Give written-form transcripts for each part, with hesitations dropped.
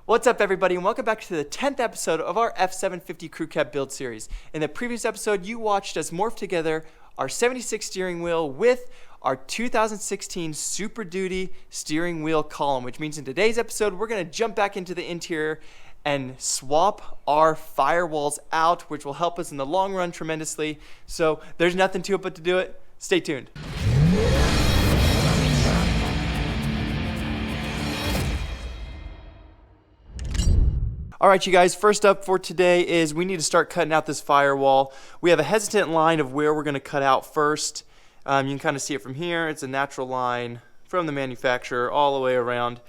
What's up, everybody, and welcome back to the 10th episode of our F750 CrewCab build series. In the previous episode, you watched us morph together our 76 steering wheel with our 2016 Super Duty steering wheel column, which means in today's episode, we're going to jump back into the interior and swap our firewalls out, which will help us in the long run tremendously. So there's nothing to it but to do it. Stay tuned. All right, you guys, first up for today is we need to start cutting out this firewall. We have a hesitant line of where we're going to cut out first. You can kind of see it from here. It's a natural line from the manufacturer all the way around.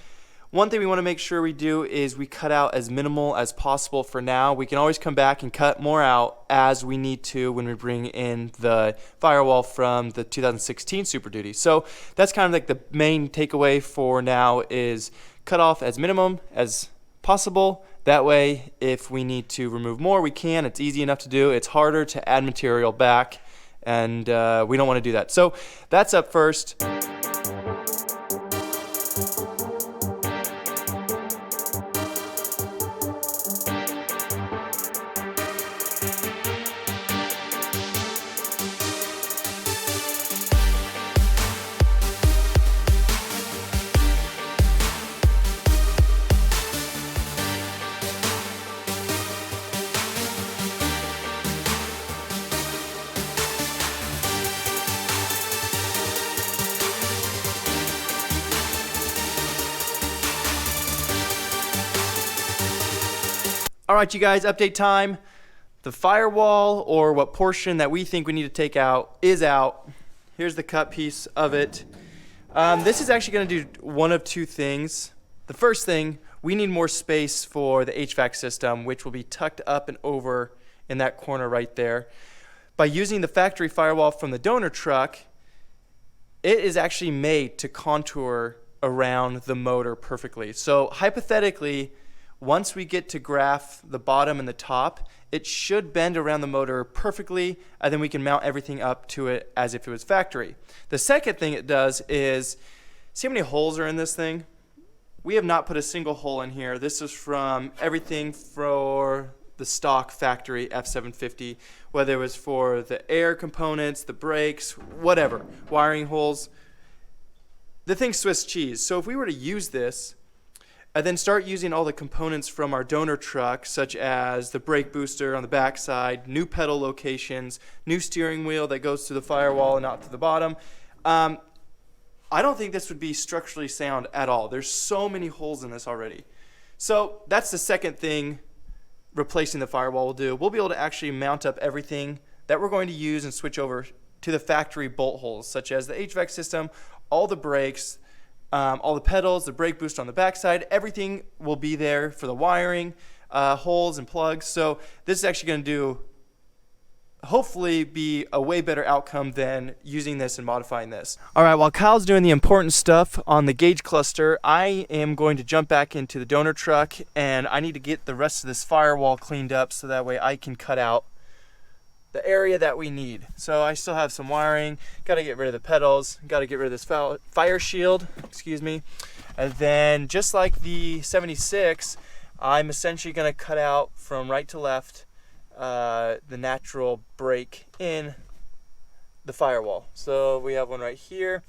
One thing we want to make sure we do is we cut out as minimal as possible for now. We can always come back and cut more out as we need to when we bring in the firewall from the 2016 Super Duty. So that's kind of like the main takeaway for now is cut off as minimum as possible. That way, if we need to remove more, we can. It's easy enough to do. It's harder to add material back, and we don't want to do that. So that's up first. All right, you guys, update time. The firewall, or what portion that we think we need to take out, is out. Here's the cut piece of it. This is actually going to do one of two things. The first thing, we need more space for the HVAC system, which will be tucked up and over in that corner right there. By using the factory firewall from the donor truck, it is actually made to contour around the motor perfectly. So hypothetically, once we get to graph the bottom and the top, it should bend around the motor perfectly, and then we can mount everything up to it as if it was factory. The second thing it does is, see how many holes are in this thing? We have not put a single hole in here. This is from everything for the stock factory F750, whether it was for the air components, the brakes, whatever, wiring holes. The thing's Swiss cheese. So if we were to use this, and then start using all the components from our donor truck, such as the brake booster on the back side, new pedal locations, new steering wheel that goes to the firewall and not to the bottom. I don't think this would be structurally sound at all. There's so many holes in this already. So that's the second thing replacing the firewall will do. We'll be able to actually mount up everything that we're going to use and switch over to the factory bolt holes, such as the HVAC system, all the brakes, all the pedals, the brake booster on the backside, everything will be there for the wiring, holes and plugs. So this is actually going to do, hopefully, be a way better outcome than using this and modifying this. All right, while Kyle's doing the important stuff on the gauge cluster, I am going to jump back into the donor truck, and I need to get the rest of this firewall cleaned up so that way I can cut out the area that we need. So I still have some wiring, got to get rid of the pedals, got to get rid of this fire shield, and then just like the 76, I'm essentially going to cut out from right to left the natural break in the firewall. So we have one right here,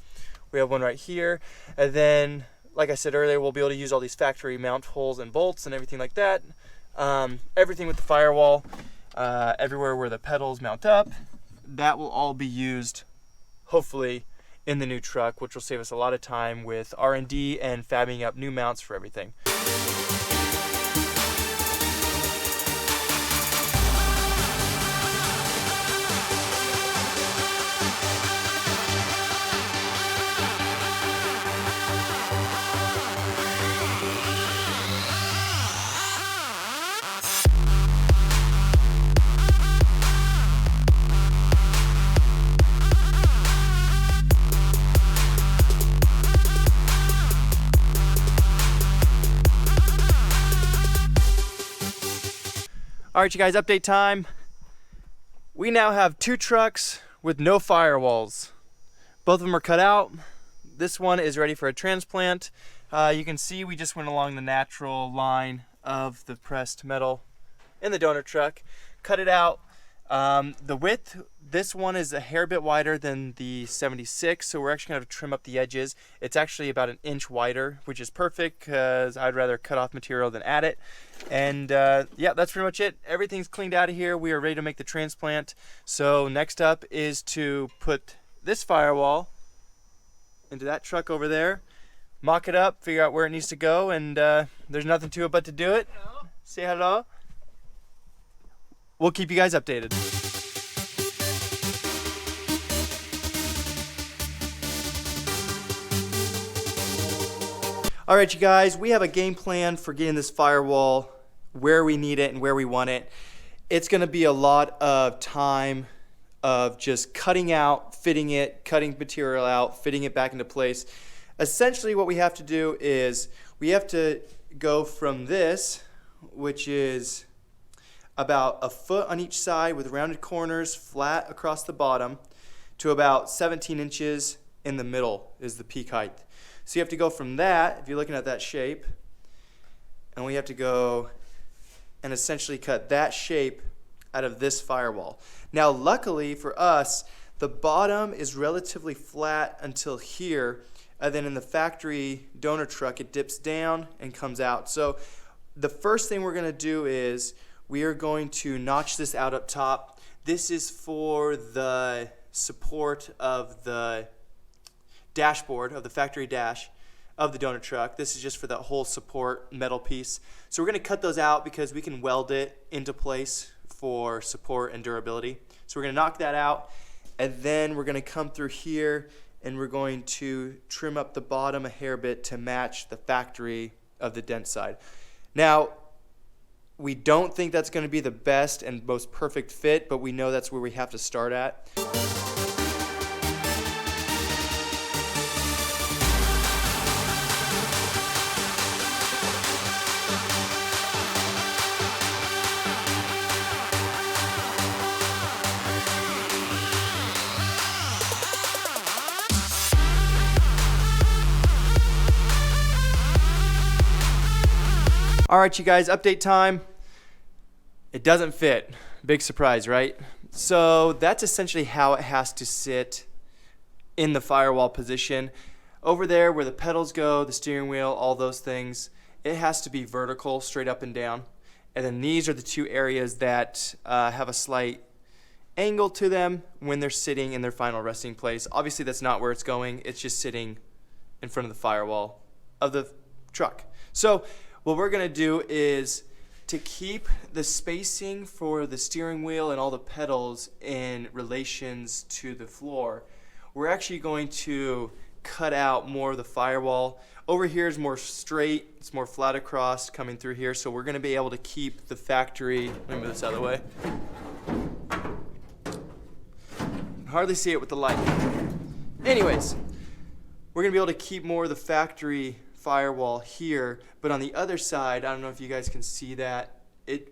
we have one right here, and then like I said earlier, we'll be able to use all these factory mount holes and bolts and everything like that. Everything with the firewall, everywhere where the pedals mount up, that will all be used hopefully in the new truck, which will save us a lot of time with R&D and fabbing up new mounts for everything. All right, you guys, update time. We now have two trucks with no firewalls. Both of them are cut out. This one is ready for a transplant. You can see we just went along the natural line of the pressed metal in the donor truck, cut it out. The width, this one is a hair bit wider than the 76, so we're actually going to trim up the edges. It's actually about an inch wider, which is perfect because I'd rather cut off material than add it. And yeah, that's pretty much it. Everything's cleaned out of here. We are ready to make the transplant. So next up is to put this firewall into that truck over there, mock it up, figure out where it needs to go, and there's nothing to it but to do it. Hello. Say hello. We'll keep you guys updated. All right, you guys, we have a game plan for getting this firewall where we need it and where we want it. It's going to be a lot of time of just cutting out, fitting it, cutting material out, fitting it back into place. Essentially what we have to do is we have to go from this, which is about a foot on each side with rounded corners, flat across the bottom, to about 17 inches in the middle is the peak height. So you have to go from that, if you're looking at that shape, and we have to go and essentially cut that shape out of this firewall. Now luckily for us, the bottom is relatively flat until here, and then in the factory donor truck it dips down and comes out. So the first thing we're going to do is we are going to notch this out up top. This is for the support of the dashboard, of the factory dash of the donor truck. This is just for the whole support metal piece. So we're going to cut those out because we can weld it into place for support and durability. So we're going to knock that out, and then we're going to come through here and we're going to trim up the bottom a hair bit to match the factory of the dent side. Now, we don't think that's going to be the best and most perfect fit, but we know that's where we have to start at. All right, you guys, update time. It doesn't fit. Big surprise, right? So that's essentially how it has to sit in the firewall position. Over there where the pedals go, the steering wheel, all those things, it has to be vertical, straight up and down. And then these are the two areas that have a slight angle to them when they're sitting in their final resting place. Obviously that's not where it's going. It's just sitting in front of the firewall of the truck. So what we're going to do is to keep the spacing for the steering wheel and all the pedals in relations to the floor, we're actually going to cut out more of the firewall. Over here is more straight, it's more flat across coming through here, so we're going to be able to keep the factory. Let me move this out of the way. Hardly see it with the light. Anyways, we're going to be able to keep more of the factory firewall here, but on the other side, I don't know if you guys can see that,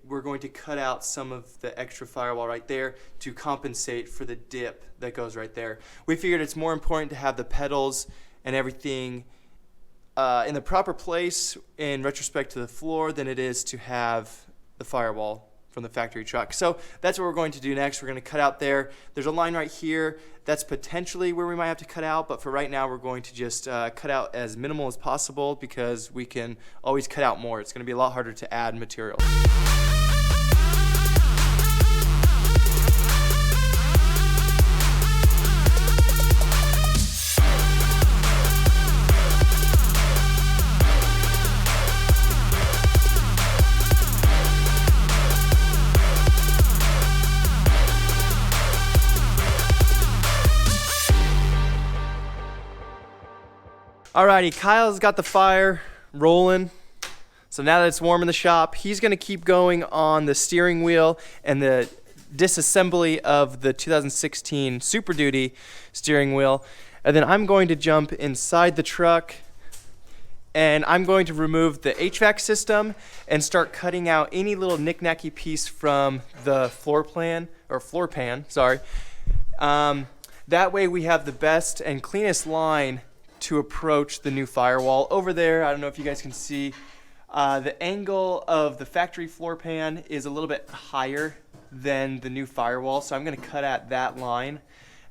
we're going to cut out some of the extra firewall right there to compensate for the dip that goes right there. We figured it's more important to have the pedals and everything in the proper place in retrospect to the floor than it is to have the firewall from the factory truck. So that's what we're going to do next. We're going to cut out there. There's a line right here. That's potentially where we might have to cut out, but for right now we're going to just cut out as minimal as possible because we can always cut out more. It's going to be a lot harder to add material. Alrighty, Kyle's got the fire rolling. So now that it's warm in the shop, he's going to keep going on the steering wheel and the disassembly of the 2016 Super Duty steering wheel. And then I'm going to jump inside the truck and I'm going to remove the HVAC system and start cutting out any little knick-knacky piece from the floor pan. That way we have the best and cleanest line to approach the new firewall. Over there, I don't know if you guys can see, the angle of the factory floor pan is a little bit higher than the new firewall, so I'm going to cut at that line,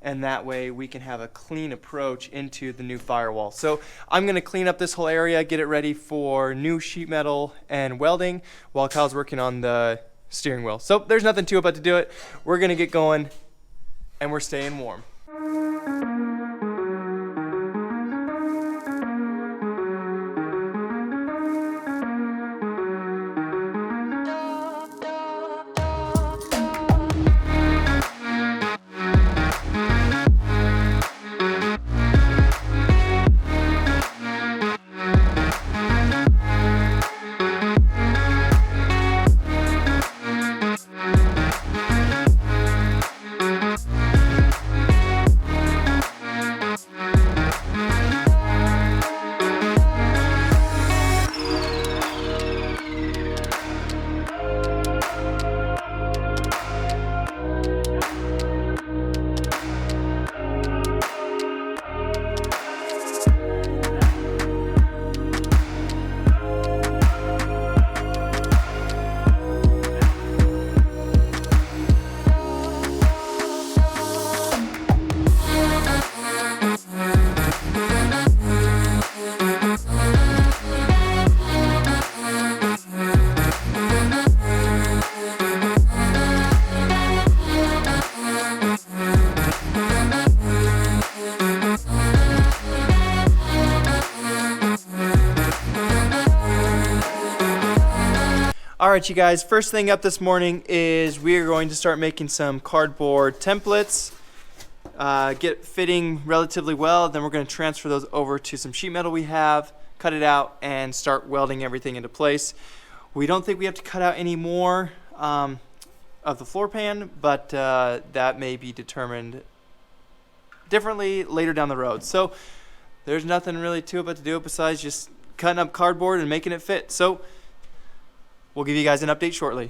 and that way we can have a clean approach into the new firewall. So I'm going to clean up this whole area, get it ready for new sheet metal and welding while Kyle's working on the steering wheel. So there's nothing to it but to do it. We're going to get going, and we're staying warm. All right, you guys, first thing up this morning is we are going to start making some cardboard templates, get fitting relatively well. Then we're going to transfer those over to some sheet metal we have, cut it out, and start welding everything into place. We don't think we have to cut out any more of the floor pan, but that may be determined differently later down the road. So there's nothing really to it but to do it besides just cutting up cardboard and making it fit. So we'll give you guys an update shortly.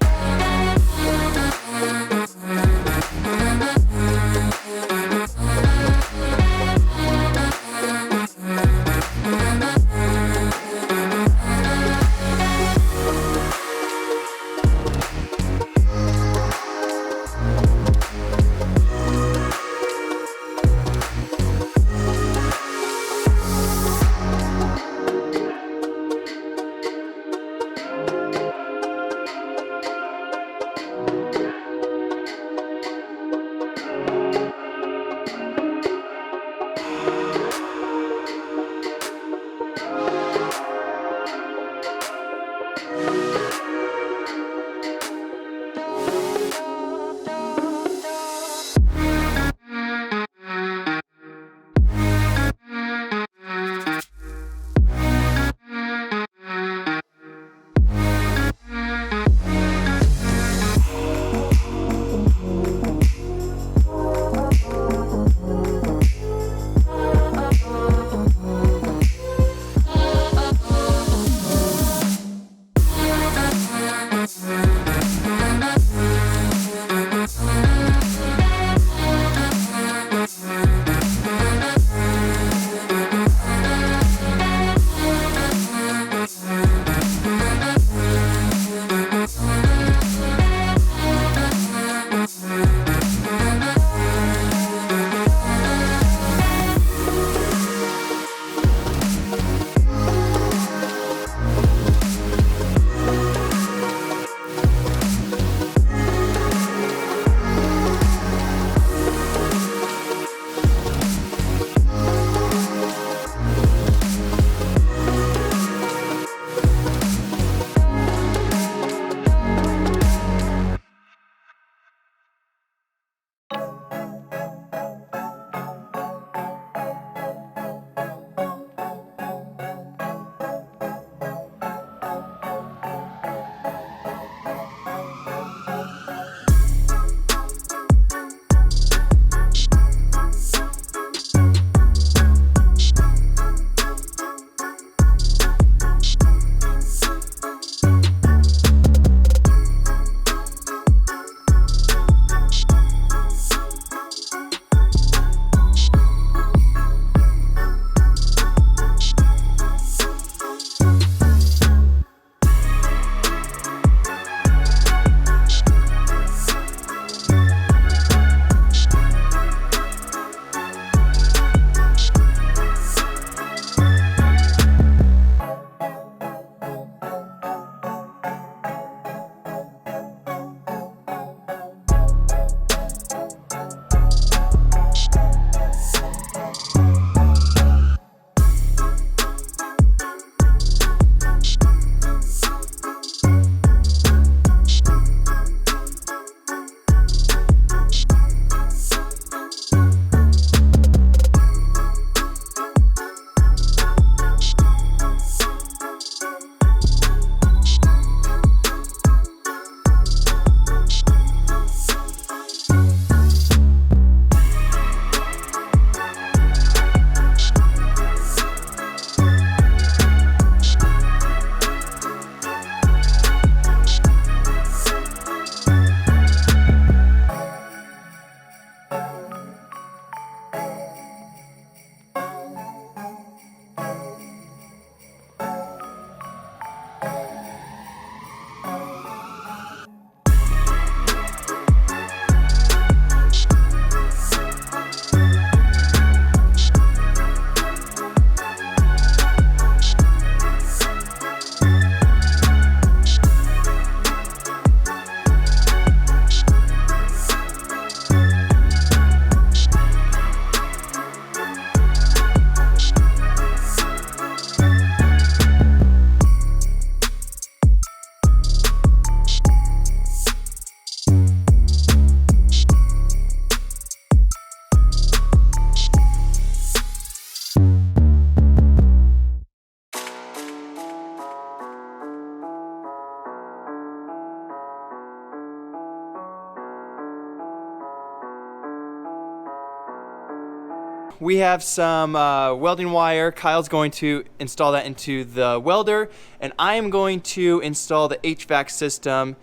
we have some welding wire. Kyle's going to install that into the welder, and I am going to install the HVAC system,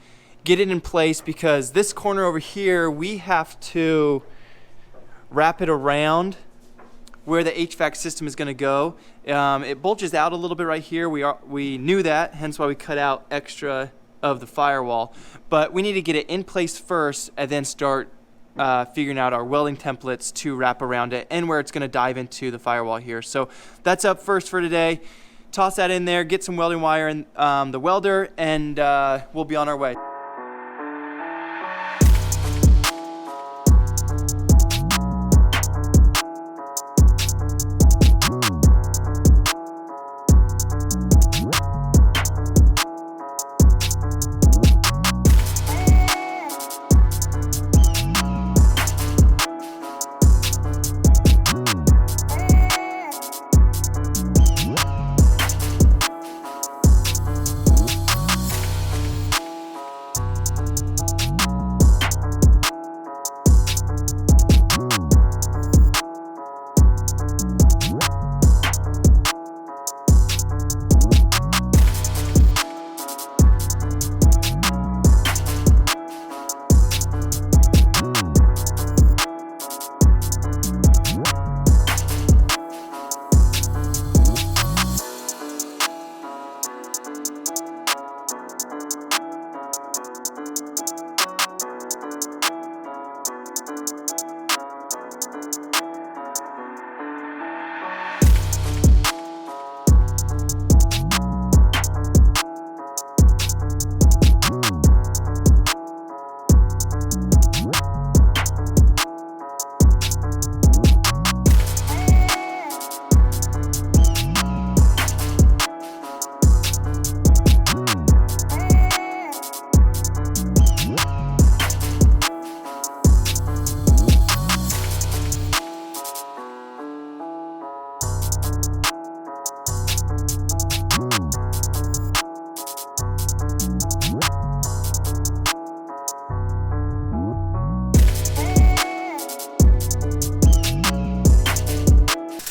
get it in place, because this corner over here, we have to wrap it around where the HVAC system is going to go. It bulges out a little bit right here. We knew that, hence why we cut out extra of the firewall. But we need to get it in place first and then start figuring out our welding templates to wrap around it and where it's going to dive into the firewall here. So that's up first for today. Toss that in there, get some welding wire in the welder, and we'll be on our way.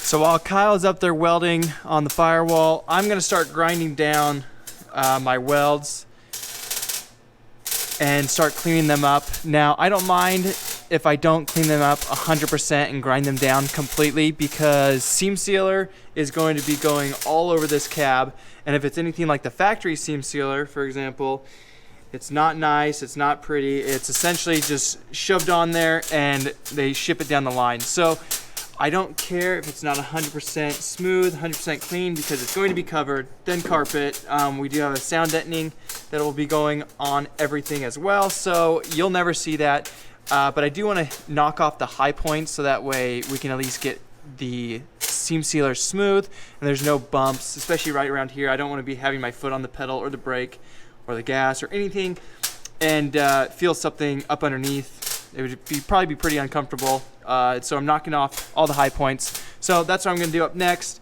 So while Kyle's up there welding on the firewall, I'm gonna start grinding down my welds and start cleaning them up. Now, I don't mind if I don't clean them up 100% and grind them down completely, because seam sealer is going to be going all over this cab, and if it's anything like the factory seam sealer, for example, it's not nice, it's not pretty, it's essentially just shoved on there and they ship it down the line. So I don't care if it's not 100% smooth, 100% clean, because it's going to be covered, then carpet. We do have a sound deadening that will be going on everything as well, so you'll never see that. But I do want to knock off the high points so that way we can at least get the seam sealer smooth and there's no bumps, especially right around here. I don't want to be having my foot on the pedal or the brake or the gas or anything and feel something up underneath. It would probably be pretty uncomfortable. So I'm knocking off all the high points. So that's what I'm going to do up next.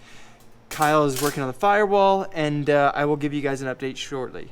Kyle is working on the firewall, and I will give you guys an update shortly.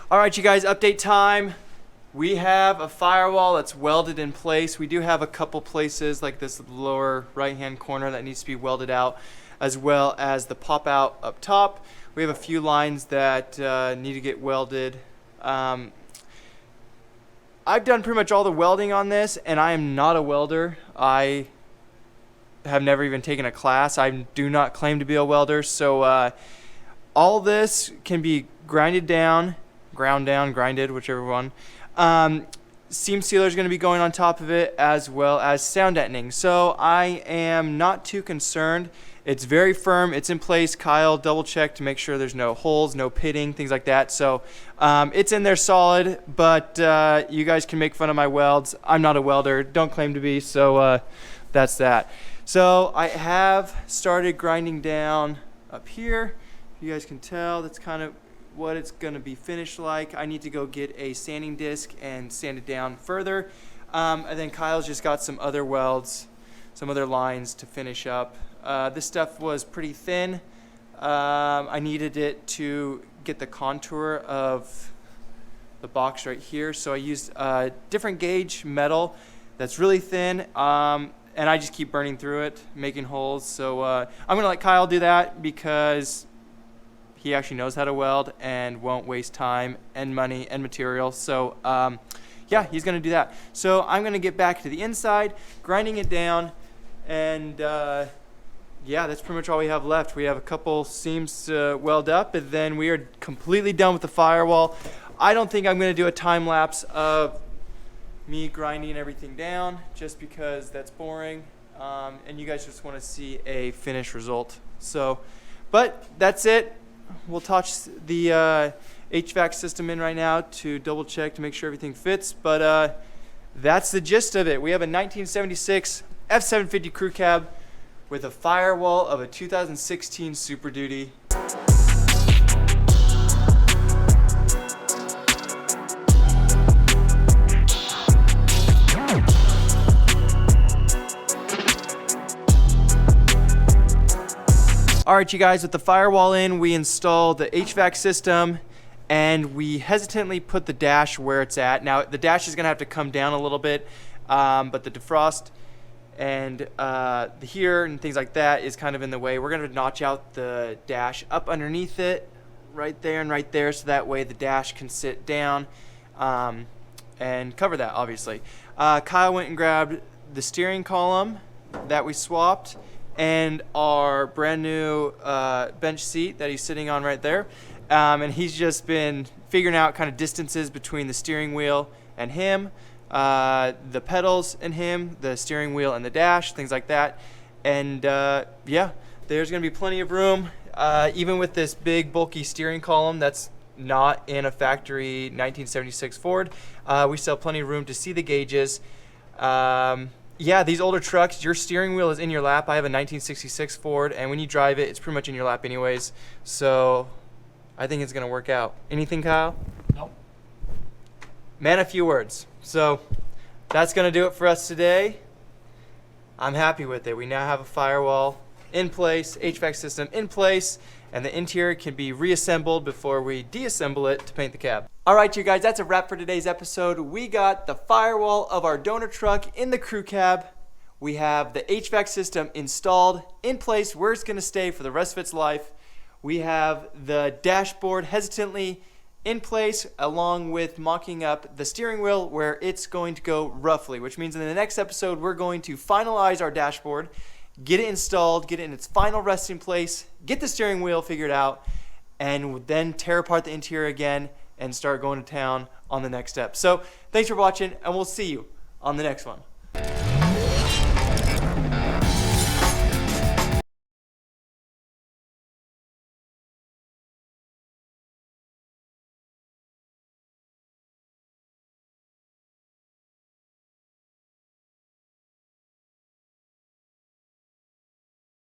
All right, you guys, update time. We have a firewall that's welded in place. We do have a couple places like this lower right-hand corner that needs to be welded out, as well as the pop out up top. We have a few lines that need to get welded. I've done pretty much all the welding on this, and I am not a welder. I have never even taken a class. I do not claim to be a welder, so all this can be ground down, grinded, whichever one. Seam sealer is going to be going on top of it, as well as sound deadening. So I am not too concerned. It's very firm. It's in place. Kyle double checked to make sure there's no holes, no pitting, things like that. So it's in there solid, but you guys can make fun of my welds. I'm not a welder. Don't claim to be, so that's that. So I have started grinding down up here. You guys can tell that's kind of what it's going to be finished like. I need to go get a sanding disc and sand it down further. And then Kyle's just got some other welds, some other lines to finish up. This stuff was pretty thin. I needed it to get the contour of the box right here. So I used a different gauge metal that's really thin. And I just keep burning through it, making holes. So I'm going to let Kyle do that because he actually knows how to weld and won't waste time and money and material. So yeah, he's going to do that. So I'm going to get back to the inside, grinding it down, and yeah, that's pretty much all we have left. We have a couple seams to weld up, and then we are completely done with the firewall. I don't think I'm going to do a time lapse of me grinding everything down just because that's boring, and you guys just want to see a finished result. So, but that's it. We'll touch the HVAC system in right now to double check to make sure everything fits, but that's the gist of it. We have a 1976 F750 CrewCab with a firewall of a 2016 Super Duty. All right, you guys, with the firewall in, we installed the HVAC system, and we hesitantly put the dash where it's at. Now, the dash is going to have to come down a little bit, but the defrost and the here and things like that is kind of in the way. We're going to notch out the dash up underneath it, right there and right there, so that way the dash can sit down and cover that, obviously. Kyle went and grabbed the steering column that we swapped, and our brand new bench seat that he's sitting on right there. And he's just been figuring out kind of distances between the steering wheel and him, the pedals and him, the steering wheel and the dash, things like that. And yeah, there's gonna be plenty of room, even with this big bulky steering column that's not in a factory 1976 Ford. We still have plenty of room to see the gauges. Yeah, these older trucks, your steering wheel is in your lap. I have a 1966 Ford, and when you drive it, it's pretty much in your lap anyways. So I think it's going to work out. Anything, Kyle? Nope. Man, a few words. So that's going to do it for us today. I'm happy with it. We now have a firewall in place, HVAC system in place, and the interior can be reassembled before we deassemble it to paint the cab. All right, you guys, that's a wrap for today's episode. We got the firewall of our donor truck in the crew cab. We have the HVAC system installed in place where it's going to stay for the rest of its life. We have the dashboard hesitantly in place, along with mocking up the steering wheel where it's going to go roughly, which means in the next episode, we're going to finalize our dashboard, get it installed, get it in its final resting place, get the steering wheel figured out, and then tear apart the interior again and start going to town on the next step. So thanks for watching, and we'll see you on the next one.